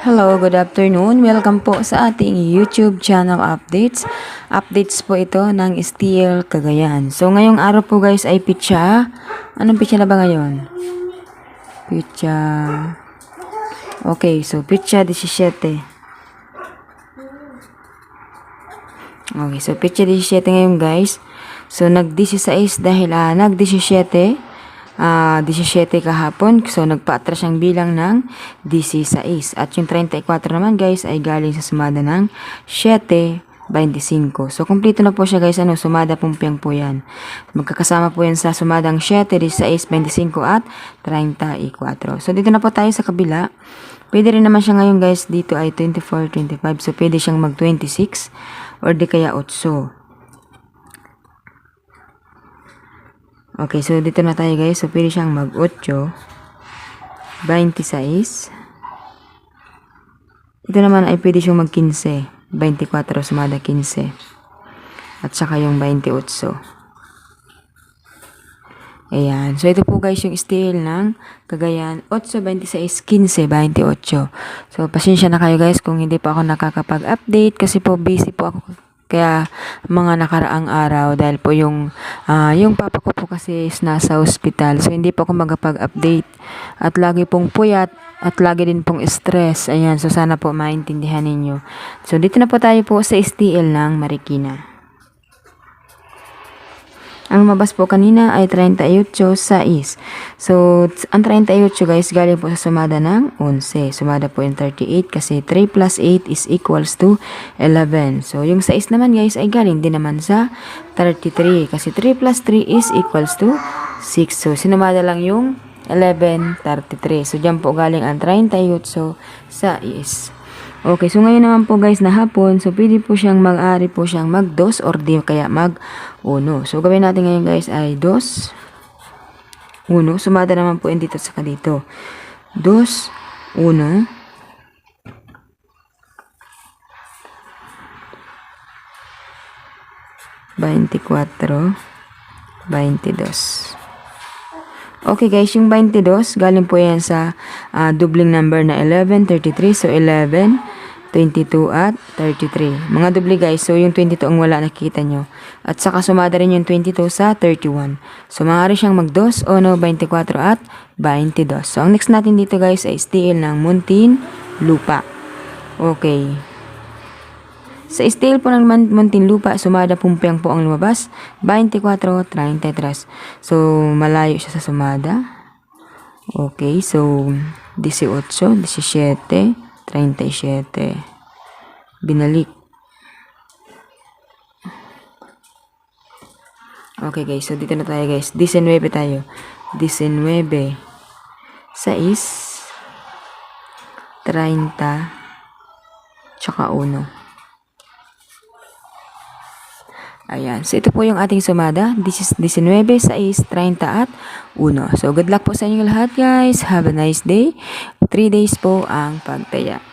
Hello, good afternoon. Welcome po sa ating YouTube channel updates. Updates po ito ng STL Cagayan. So, ngayong araw po guys ay pitsa. Anong pitsa na ba ngayon? Pitsa. Okay, so pitsa 17. Okay, so pitsa 17 ngayon guys. So, nag-16 dahil nag-17. 17 kahapon. So, nagpa-atras ang bilang ng 16. At yung 34 naman guys ay galing sa sumada ng 7.25. So, kumpleto na po siya guys. Sumada pumpiang po yan. Magkakasama po yan sa sumadang 7, 16, 25 at 34. So, dito na po tayo sa kabila. Pwede rin naman siya ngayon guys. Dito ay 24, 25. So, pwede siyang mag-26 or di kaya 8. Okay, so dito na tayo guys. So, pwede siyang mag-8, 26. Ito naman ay pwede siyang mag-15, 24, sumada 15. At saka yung 28. Ayan. So, ito po guys yung STL ng Cagayan. 8, 26, 15, 28. So, pasensya na kayo guys kung hindi pa ako nakakapag-update kasi po busy po ako. Kaya mga nakaraang araw dahil po yung papa ko po kasi is nasa hospital. So hindi po ako magapag-update at lagi pong puyat at lagi din pong stress. Ayan, so sana po maintindihan ninyo. So dito na po tayo po sa STL ng Marikina. Ang lumabas po kanina ay 38.6. So, ang 38 guys, galing po sa sumada ng 11. Sumada po yung 38 kasi 3 plus 8 is equals to 11. So, yung 6 naman guys ay galing din naman sa 33 kasi 3 plus 3 is equals to 6. So, sinumada lang yung 11, 33. So, dyan po galing ang 38 sa is. Okay, so ngayon naman po guys na hapon, so pwede po siyang mag-ari po siyang mag-2 or di kaya mag-1. So gawin natin ngayon guys ay 2, 1. Sumada naman po yun dito saka dito. 2, 1. Baintikwatro, 22. Okay guys, yung 22, galing po yan sa doubling number na 11, 33. So, 11, 22 at 33. Mga doble guys. So, yung 22 ang wala nakikita nyo. At saka sumada rin yung 22 sa 31. So, maaari siyang mag-2, 24 at 22. So, ang next natin dito guys ay STL ng Muntinlupa. Okay. Sa STL po ng Muntinlupa, sumada pumpiang po ang lumabas, 24, 33. So, malayo siya sa sumada. Okay, so, 18, 17, 37. Binalik. Okay guys, so dito na tayo guys. 19 tayo. 19, 6, 30, tsaka 1. Ayan. So, ito po yung ating sumada. This is 19, 6, 30 at 1. So, good luck po sa inyo lahat guys. Have a nice day. 3 days po ang pagtaya.